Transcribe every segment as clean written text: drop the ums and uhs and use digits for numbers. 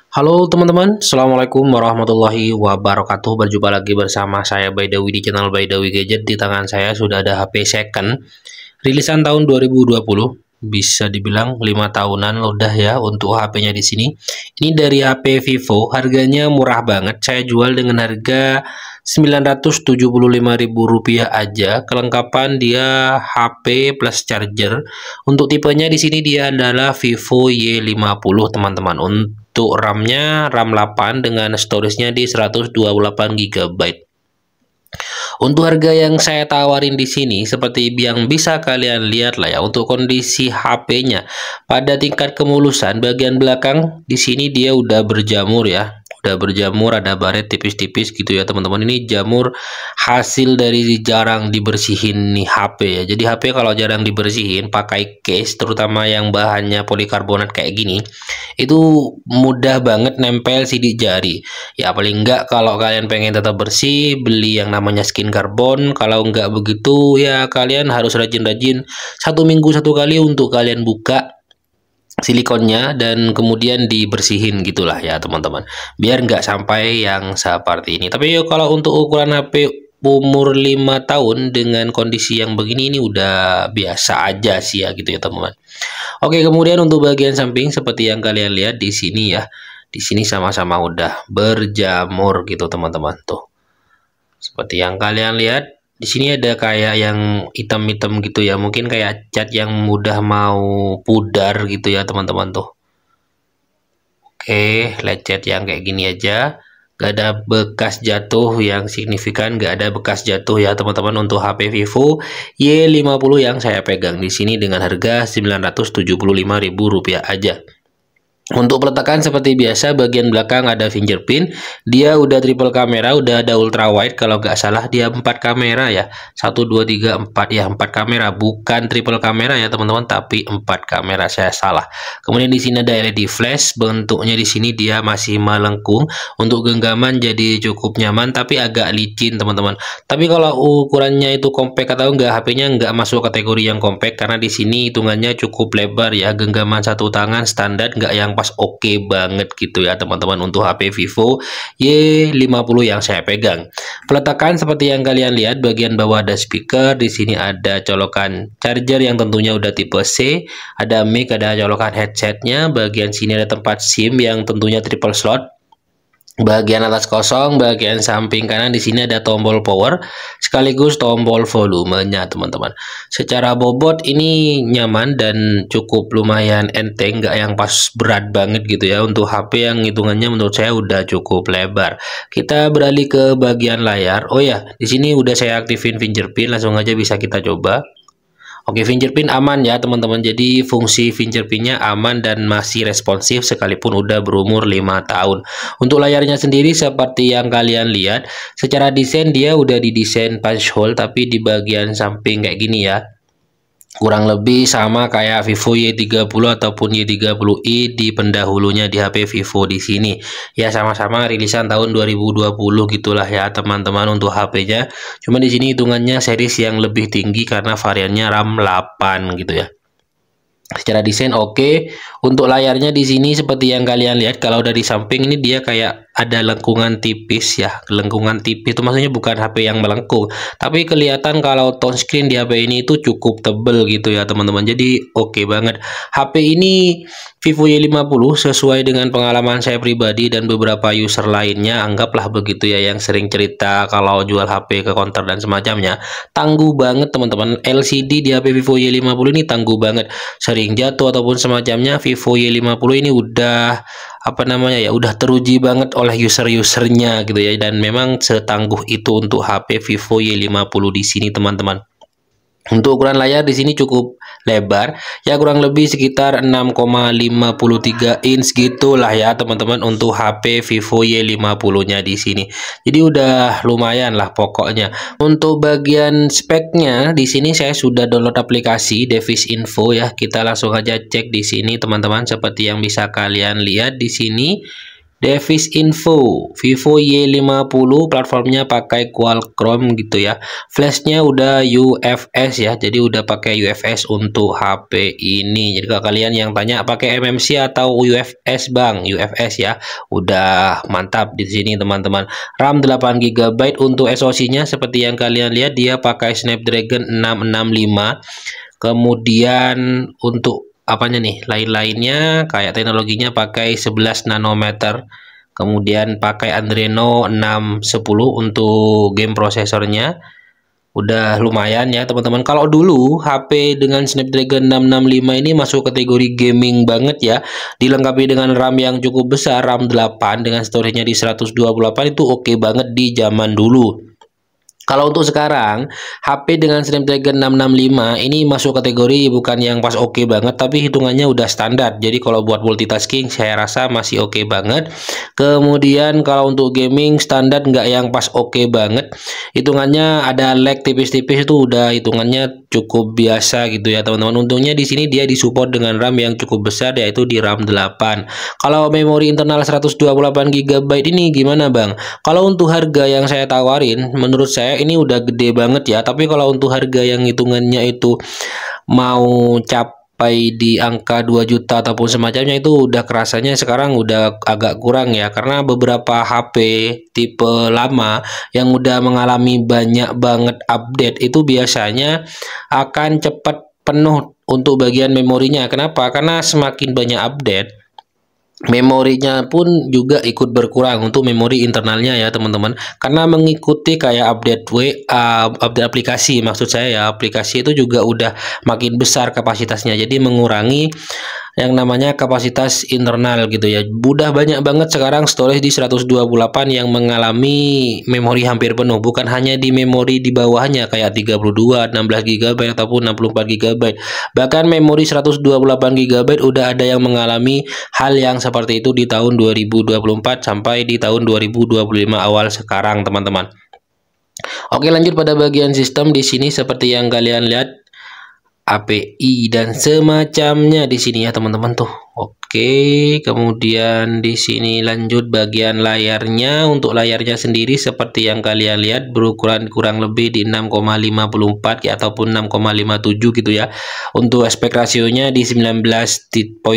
Halo teman-teman, Assalamualaikum warahmatullahi wabarakatuh. Berjumpa lagi bersama saya Baidawi di channel Baidawi Gadget. Di tangan saya sudah ada HP second rilisan tahun 2020. Bisa dibilang 5 tahunan udah ya untuk HP-nya di sini. Ini dari HP Vivo, harganya murah banget. Saya jual dengan harga Rp975.000 aja. Kelengkapan dia HP plus charger. Untuk tipenya di sini dia adalah Vivo Y50 teman-teman. Untuk RAM-nya RAM 8 dengan storage-nya di 128 GB. Untuk harga yang saya tawarin di sini seperti yang bisa kalian lihat lah ya, untuk kondisi HP-nya pada tingkat kemulusan bagian belakang di sini dia udah berjamur ya. Udah berjamur, ada baret tipis-tipis gitu ya teman-teman. Ini jamur hasil dari jarang dibersihin nih HP ya. Jadi HP kalau jarang dibersihin pakai case terutama yang bahannya polikarbonat kayak gini, itu mudah banget nempel sidik jari. Ya paling enggak kalau kalian pengen tetap bersih, beli yang namanya skin karbon. Kalau enggak begitu ya kalian harus rajin-rajin 1 minggu 1 kali untuk kalian buka silikonnya dan kemudian dibersihin gitulah ya teman-teman, biar nggak sampai yang seperti ini. Tapi yuk, kalau untuk ukuran HP umur 5 tahun dengan kondisi yang begini ini udah biasa aja sih ya gitu ya teman-teman. Oke, kemudian untuk bagian samping seperti yang kalian lihat di sini ya, di sini sama-sama udah berjamur gitu teman-teman tuh. Seperti yang kalian lihat, di sini ada kayak yang hitam-hitam gitu ya, mungkin kayak cat yang mudah mau pudar gitu ya teman-teman tuh. Oke, lecet yang kayak gini aja. Gak ada bekas jatuh yang signifikan, gak ada bekas jatuh ya teman-teman untuk HP Vivo Y50 yang saya pegang di sini dengan harga Rp975.000 aja. Untuk peletakan seperti biasa, bagian belakang ada fingerprint. Dia udah triple kamera, udah ada ultra wide kalau nggak salah, dia 4 kamera ya. 1 2 3 4 ya, 4 kamera, bukan triple kamera ya teman-teman, tapi 4 kamera, saya salah. Kemudian di sini ada LED flash, bentuknya di sini dia masih melengkung. Untuk genggaman jadi cukup nyaman tapi agak licin teman-teman. Tapi kalau ukurannya itu compact atau enggak, HP-nya enggak masuk kategori yang compact karena di sini hitungannya cukup lebar ya. Genggaman satu tangan standar, enggak yang pas oke banget gitu ya teman-teman untuk HP Vivo Y50 yang saya pegang. Peletakan seperti yang kalian lihat, bagian bawah ada speaker, di sini ada colokan charger yang tentunya udah tipe C, ada mic, ada colokan headsetnya, bagian sini ada tempat SIM yang tentunya triple slot. Bagian atas kosong, bagian samping kanan di sini ada tombol power sekaligus tombol volumenya teman-teman. Secara bobot ini nyaman dan cukup lumayan enteng, nggak yang pas berat banget gitu ya. Untuk HP yang hitungannya menurut saya udah cukup lebar. Kita beralih ke bagian layar. Oh ya, di sini udah saya aktifin fingerprint, langsung aja bisa kita coba. Oke, fingerprint aman ya teman-teman. Jadi fungsi fingerprintnya aman dan masih responsif sekalipun udah berumur 5 tahun. Untuk layarnya sendiri seperti yang kalian lihat, secara desain dia udah didesain punch hole tapi di bagian samping kayak gini ya. Kurang lebih sama kayak Vivo Y30 ataupun Y30i di pendahulunya di HP Vivo di sini. Ya sama-sama rilisan tahun 2020 gitulah ya teman-teman untuk HP-nya. Cuma di sini hitungannya series yang lebih tinggi karena variannya RAM 8 gitu ya. Secara desain oke. Untuk layarnya di sini seperti yang kalian lihat, kalau dari samping ini dia kayak ada lengkungan tipis ya. Lengkungan tipis itu maksudnya bukan HP yang melengkung, tapi kelihatan kalau touchscreen di HP ini itu cukup tebel gitu ya teman-teman. Jadi oke banget. HP ini Vivo Y50 sesuai dengan pengalaman saya pribadi dan beberapa user lainnya, anggaplah begitu ya, yang sering cerita kalau jual HP ke counter dan semacamnya. Tangguh banget teman-teman. LCD di HP Vivo Y50 ini tangguh banget. Sering jatuh ataupun semacamnya, Vivo Y50 ini udah apa namanya ya, udah teruji banget oleh user-usernya gitu ya, dan memang setangguh itu untuk HP Vivo Y50 di sini teman-teman. Untuk ukuran layar di sini cukup lebar ya, kurang lebih sekitar 6,53 inch gitulah ya teman-teman untuk HP Vivo Y50-nya di sini. Jadi udah lumayan lah pokoknya. Untuk bagian speknya di sini saya sudah download aplikasi Device Info ya. Kita langsung aja cek di sini teman-teman, seperti yang bisa kalian lihat di sini. Device info Vivo Y50, platformnya pakai Qualcomm gitu ya. Flashnya udah UFS ya, jadi udah pakai UFS untuk HP ini. Jadi kalau kalian yang tanya pakai MMC atau UFS bang, UFS ya, udah mantap di sini teman-teman. RAM 8 GB, untuk SoC-nya seperti yang kalian lihat dia pakai Snapdragon 665. Kemudian untuk apanya nih, lain-lainnya kayak teknologinya pakai 11 nanometer, kemudian pakai Adreno 610 untuk game prosesornya. Udah lumayan ya teman-teman. Kalau dulu HP dengan Snapdragon 665 ini masuk kategori gaming banget ya, dilengkapi dengan RAM yang cukup besar, RAM 8 dengan storage-nya di 128, itu oke banget di zaman dulu. Kalau untuk sekarang, HP dengan Snapdragon 665 ini masuk kategori bukan yang pas oke banget, tapi hitungannya udah standar. Jadi kalau buat multitasking saya rasa masih oke banget. Kemudian kalau untuk gaming standar nggak yang pas oke banget. Hitungannya ada lag tipis-tipis, itu udah hitungannya cukup biasa gitu ya teman-teman. Untungnya di sini dia disupport dengan RAM yang cukup besar, yaitu di RAM 8. Kalau memori internal 128 GB ini gimana bang? Kalau untuk harga yang saya tawarin, menurut saya ini udah gede banget ya, tapi kalau untuk harga yang hitungannya itu mau capai di angka 2 juta ataupun semacamnya, itu udah kerasanya sekarang udah agak kurang ya, karena beberapa HP tipe lama yang udah mengalami banyak banget update itu biasanya akan cepat penuh untuk bagian memorinya. Kenapa? Karena semakin banyak update, memorinya pun juga ikut berkurang untuk memori internalnya ya teman-teman, karena mengikuti kayak update WA, update aplikasi, maksud saya ya, aplikasi itu juga udah makin besar kapasitasnya, jadi mengurangi yang namanya kapasitas internal gitu ya. Udah banyak banget sekarang storage di 128 yang mengalami memori hampir penuh, bukan hanya di memori di bawahnya kayak 32, 16 GB ataupun 64 GB. Bahkan memori 128 GB udah ada yang mengalami hal yang seperti itu di tahun 2024 sampai di tahun 2025 awal sekarang teman-teman. Oke, lanjut pada bagian sistem. Di sini seperti yang kalian lihat, API dan semacamnya di sini ya teman-teman tuh. Oke, kemudian di sini lanjut bagian layarnya. Untuk layarnya sendiri seperti yang kalian lihat berukuran kurang lebih di 6,54 ya, ataupun 6,57 gitu ya. Untuk aspek rasionya di 19.5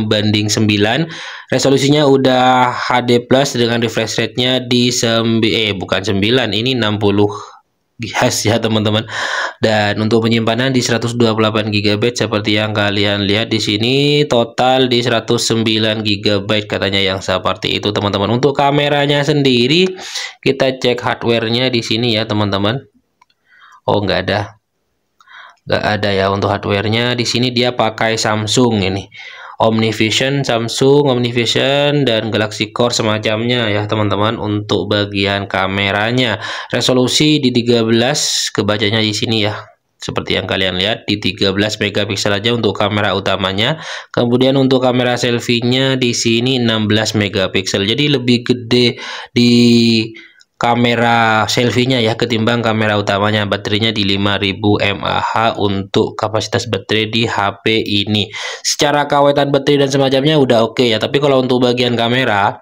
banding 9. Resolusinya udah HD plus dengan refresh rate-nya di bukan 9, ini 60 ya teman-teman. Dan untuk penyimpanan di 128 GB seperti yang kalian lihat di sini, total di 109 GB katanya yang seperti itu teman-teman. Untuk kameranya sendiri kita cek hardware-nya di sini ya teman-teman. Oh, nggak ada ya untuk hardware-nya. Di sini dia pakai Samsung ini, Omnivision, Samsung Omnivision dan Galaxy Core semacamnya ya teman-teman. Untuk bagian kameranya resolusi di 13, kebacanya di sini ya seperti yang kalian lihat di 13 megapiksel aja untuk kamera utamanya. Kemudian untuk kamera selfie-nya di sini 16 megapiksel. Jadi lebih gede di kamera selfie-nya ya ketimbang kamera utamanya. Baterainya di 5000 mAh untuk kapasitas baterai di HP ini. Secara kawetan baterai dan semacamnya udah oke ya, tapi kalau untuk bagian kamera,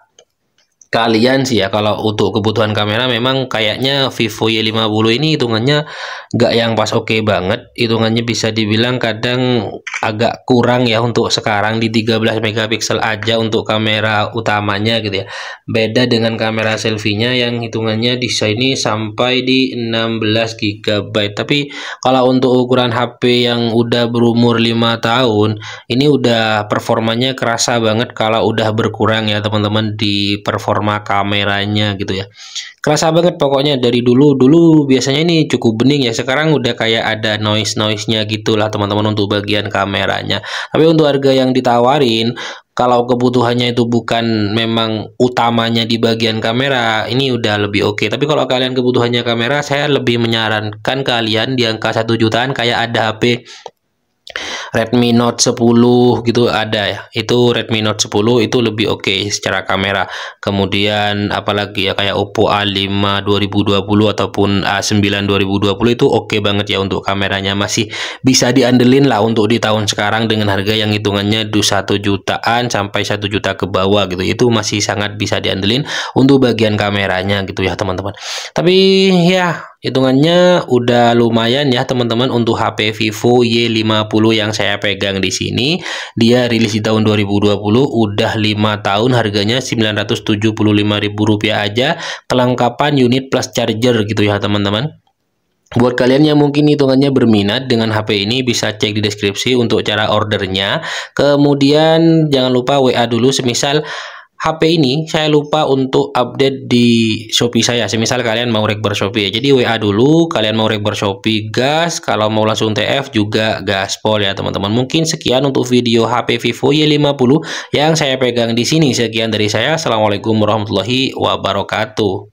kalian sih ya, kalau untuk kebutuhan kamera memang kayaknya Vivo Y50 ini hitungannya nggak yang pas oke banget. Hitungannya bisa dibilang kadang agak kurang ya untuk sekarang, di 13 megapiksel aja untuk kamera utamanya gitu ya. Beda dengan kamera selfie-nya yang hitungannya di sini sampai di 16 GB. Tapi kalau untuk ukuran HP yang udah berumur 5 tahun, ini udah performanya kerasa banget kalau udah berkurang ya teman-teman di performa kameranya gitu ya. Kerasa banget pokoknya. Dari dulu biasanya ini cukup bening ya, sekarang udah kayak ada noise-nya gitulah teman-teman untuk bagian kameranya. Tapi untuk harga yang ditawarin, kalau kebutuhannya itu bukan memang utamanya di bagian kamera, ini udah lebih oke. Tapi kalau kalian kebutuhannya kamera, saya lebih menyarankan kalian di angka 1 jutaan kayak ada HP Redmi Note 10 gitu ada ya. Itu Redmi Note 10 itu lebih oke secara kamera. Kemudian apalagi ya kayak Oppo A5 2020 ataupun A9 2020 itu oke banget ya untuk kameranya, masih bisa diandelin lah untuk di tahun sekarang dengan harga yang hitungannya 1 jutaan sampai 1 juta ke bawah gitu. Itu masih sangat bisa diandelin untuk bagian kameranya gitu ya teman-teman. Tapi ya hitungannya udah lumayan ya teman-teman untuk HP Vivo Y50 yang saya pegang di sini. Dia rilis di tahun 2020, udah 5 tahun, harganya Rp975.000 aja, kelengkapan unit plus charger gitu ya teman-teman. Buat kalian yang mungkin hitungannya berminat dengan HP ini, bisa cek di deskripsi untuk cara ordernya. Kemudian jangan lupa WA dulu, semisal HP ini saya lupa untuk update di Shopee saya. Semisal kalian mau rekber Shopee ya. Jadi WA dulu, kalian mau rekber Shopee gas, kalau mau langsung TF juga gaspol ya teman-teman. Mungkin sekian untuk video HP Vivo Y50 yang saya pegang di sini. Sekian dari saya. Assalamualaikum warahmatullahi wabarakatuh.